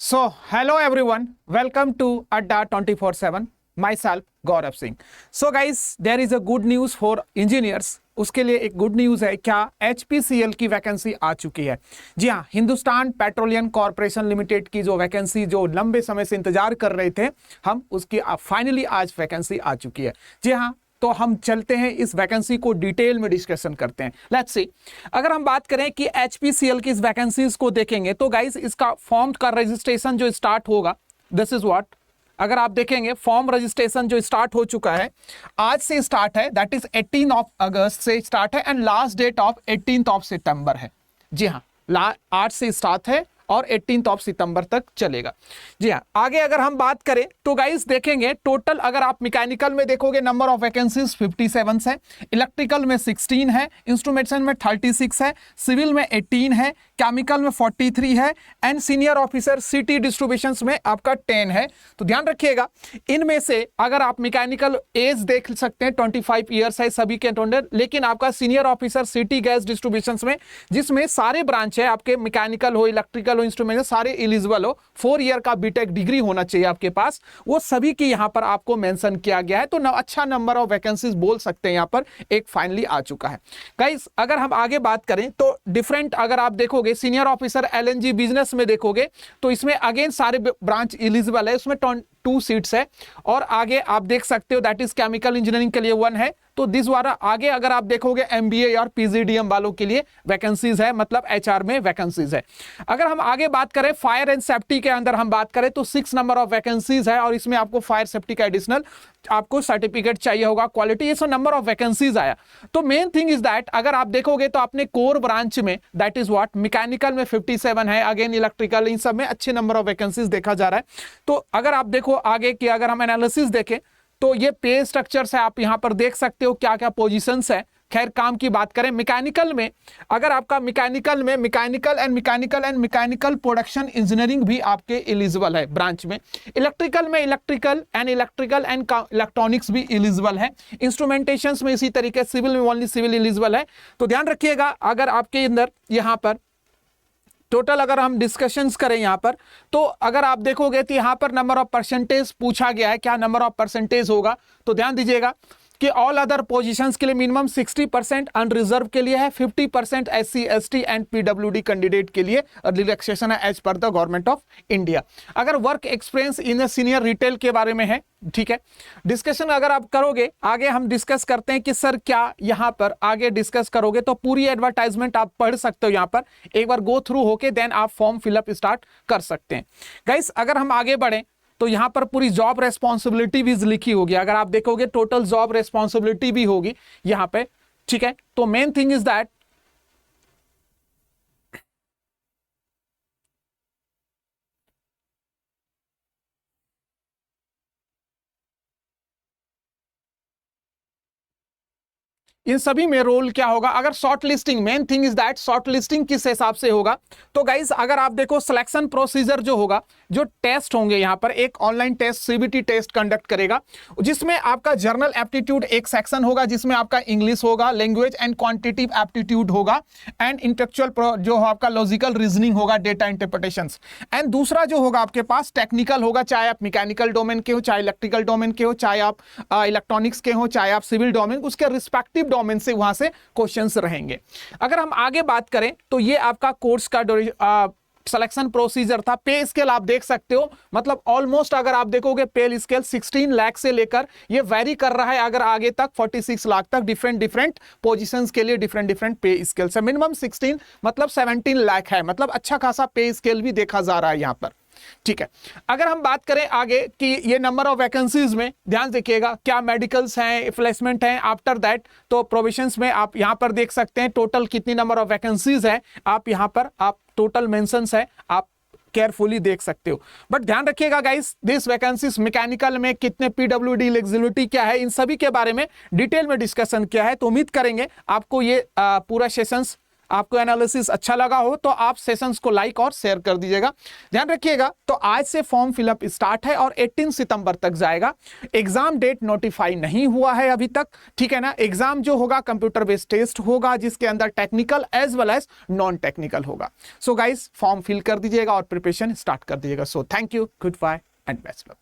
So, hello everyone, welcome to Adda 24/7, myself Gaurav Singh. So guys, there is a good news for engineers. उसके लिए एक good news है, क्या HPCL की vacancy आ चुकी है। जी हाँ, हिंदुस्तान पेट्रोलियम कॉरपोरेशन लिमिटेड की जो वैकेंसी जो लंबे समय से इंतजार कर रहे थे हम, उसकी फाइनली आज वैकेंसी आ चुकी है। जी हाँ, तो हम चलते हैं इस वैकेंसी को डिटेल में डिस्कशन करते हैं। लेट्स सी, अगर हम बात करें कि HPCL की इस वैकेंसीज को देखेंगे तो गाइस इसका फॉर्म का रजिस्ट्रेशन जो स्टार्ट होगा, दिस इज व्हाट, अगर आप देखेंगे फॉर्म रजिस्ट्रेशन जो स्टार्ट हो चुका है, आज से स्टार्ट है, दैट इज 18 अगस्त से स्टार्ट है एंड लास्ट डेट ऑफ 18 सितंबर है। जी हाँ, आज से स्टार्ट है और 18 सितंबर तक चलेगा। जी हाँ, आगे अगर हम बात करें तो गाइस देखेंगे टोटल, अगर आप मैकेनिकल में देखोगे नंबर ऑफ वैकेंसीज 57 है, इलेक्ट्रिकल में 16 है, इंस्ट्रूमेंटेशन में 36 है, सिविल में 18 है, केमिकल में 43 है and senior officer city distributions में आपका 10 है। तो ध्यान रखिएगा, इनमें से अगर आप मैकेनिकल एज देख सकते हैं 25 ईयर्स है सभी के टोटल, लेकिन आपका senior officer city gas distributions में, जिसमें सारे ब्रांच है आपके, मैकेनिकल हो, इलेक्ट्रिकल हो, इंस्ट्रूमेंट सारे एलिजिबल हो, 4 ईयर का बीटेक डिग्री होना चाहिए आपके पास, वो सभी की यहां पर आपको मेंशन किया गया है। तो अच्छा नंबर ऑफ वैकेंसीज बोल सकते हैं, यहां पर एक फाइनली आ चुका है। गाइस अगर हम आगे बात करें तो डिफरेंट, अगर आप देखोगे सीनियर ऑफिसर LNG बिजनेस में देखोगे तो इसमें अगेन सारे ब्रांच एलिजिबल है, उसमें 2 सीट्स है। और आगे आप देख सकते हो दैट इज केमिकल इंजीनियरिंग के लिए 1 है। तो दिस वाला आगे अगर आप देखोगे MBA और PGDM वालों के लिए वैकेंसीज है, मतलब HR में वैकेंसीज है। अगर हम आगे बात करें फायर एंड सेफ्टी के अंदर हम बात करें तो 6 नंबर ऑफ वैकेंसीज है और इसमें आपको फायर सेफ्टी का एडिशनल आपको सर्टिफिकेट चाहिए होगा, क्वालिटी, ये सब नंबर ऑफ वैकेंसीज आया। तो मेन थिंग इज दैट अगर आप देखोगे तो अपने कोर ब्रांच में दैट इज व्हाट, मैकेनिकल में 57 है, अगेन इलेक्ट्रिकल, इन सब में अच्छे नंबर ऑफ वैकेंसीज देखा जा रहा है। तो अगर आप देखो आगे की, अगर हम एनालिसिस देखें तो ये पे स्ट्रक्चर्स है, आप यहां पर देख सकते हो क्या क्या पोजीशंस है। खैर काम की बात करें मैकेनिकल में, अगर आपका मैकेनिकल में mechanical and mechanical production engineering भी आपके एलिजिबल है ब्रांच में, इलेक्ट्रिकल में इलेक्ट्रिकल एंड इलेक्ट्रॉनिक्स भी एलिजिबल है, इंस्ट्रूमेंटेशंस में इसी तरीके, सिविल में ओनली सिविल एलिजिबल है। तो ध्यान रखिएगा, अगर आपके अंदर यहां पर टोटल अगर हम डिस्कशंस करें यहां पर, तो अगर आप देखोगे तो यहां पर नंबर ऑफ परसेंटेज पूछा गया है, क्या नंबर ऑफ परसेंटेज होगा। तो ध्यान दीजिएगा कि ऑल अदर पोजीशंस के लिए मिनिमम 60% अनरिजर्व के लिए है, 50% SC ST and PWD candidate के लिए, और रिलैक्सेशन है एज पर द गवर्नमेंट ऑफ इंडिया। अगर work experience in senior retail के बारे में है, ठीक है, डिस्कशन अगर आप करोगे, आगे हम डिस्कस करते हैं कि सर क्या यहां पर आगे डिस्कस करोगे, तो पूरी एडवर्टाइजमेंट आप पढ़ सकते हो यहां पर, एक बार गो थ्रू होके देन आप फॉर्म फिलअप स्टार्ट कर सकते हैं। गाइस अगर हम आगे बढ़े तो यहां पर पूरी जॉब रेस्पॉन्सिबिलिटी भी लिखी होगी, अगर आप देखोगे टोटल जॉब रेस्पॉन्सिबिलिटी भी होगी यहां पे, ठीक है। तो main thing is that in सभी में रोल क्या होगा, अगर short listing, main thing is that short listing किस हिसाब से होगा। तो गाइज अगर आप देखो सिलेक्शन प्रोसीजर जो होगा, जो टेस्ट होंगे यहां पर, एक online test CBT test conduct करेगा, जिसमें आपका जर्नल एप्टीट्यूड एक सेक्शन होगा, जिसमें आपका इंग्लिश होगा, लैंग्वेज एंड क्वांटिटेटिव एप्टीट्यूड होगा एंड इंटेलेक्चुअल जो आपका लॉजिकल रीजनिंग होगा, डेटा इंटरप्रिटेशन। एंड दूसरा जो होगा आपके पास टेक्निकल होगा, चाहे आप मैकेनिकल डोमेन के हो, चाहे इलेक्ट्रिकल डोमेन के हो, चाहे आप इलेक्ट्रॉनिक्स के हो, चाहे आप सिविल डोमेन, उसके रिस्पेक्टिव डोमेन से वहां से क्वेश्चंस रहेंगे। अगर हम आगे बात करें तो ये आपका कोर्स का सिलेक्शन प्रोसीजर था। पे स्केल आप देख सकते हो, मतलब ऑलमोस्ट अगर आप देखोगे पे स्केल 16 लाख से लेकर ये वेरी कर रहा है, अगर आगे तक 46 लाख तक, डिफरेंट पोजीशंस के लिए डिफरेंट पे स्केल से, मिनिमम 16 मतलब 17 लाख है, मतलब अच्छा खासा पे स्केल भी देखा जा रहा है यहां पर, ठीक है। अगर हम बात करें आगे कि ये नंबर ऑफ वैकेंसीज में ध्यान देखिएगा, क्या मेडिकल्स हैं, प्लेसमेंट हैं, आफ्टर दैट तो प्रोविजंस में आप यहां पर देख सकते हैं टोटल कितनी नंबर ऑफ वैकेंसीज है, आप यहां पर आप टोटल मेंशंस है, आप केयरफुली देख सकते हो। बट ध्यान रखिएगा गाइस, दिस वैकेंसीज मैकेनिकल में कितने PWD एलिजिबिलिटी क्या है, इन सभी के बारे में डिटेल में डिस्कशन किया है। तो उम्मीद करेंगे आपको ये पूरा सेशंस आपको एनालिसिस अच्छा लगा हो तो आप सेशंस को लाइक और शेयर कर दीजिएगा। ध्यान रखिएगा, तो आज से फॉर्म फिलअप स्टार्ट है और 18 सितंबर तक जाएगा। एग्जाम डेट नोटिफाई नहीं हुआ है अभी तक, ठीक है ना। एग्जाम जो होगा कंप्यूटर बेस्ड टेस्ट होगा, जिसके अंदर technical as well as non technical होगा। सो गाइस, फॉर्म फिल कर दीजिएगा और प्रिपरेशन स्टार्ट कर दीजिएगा। So thank you, goodbye and best luck.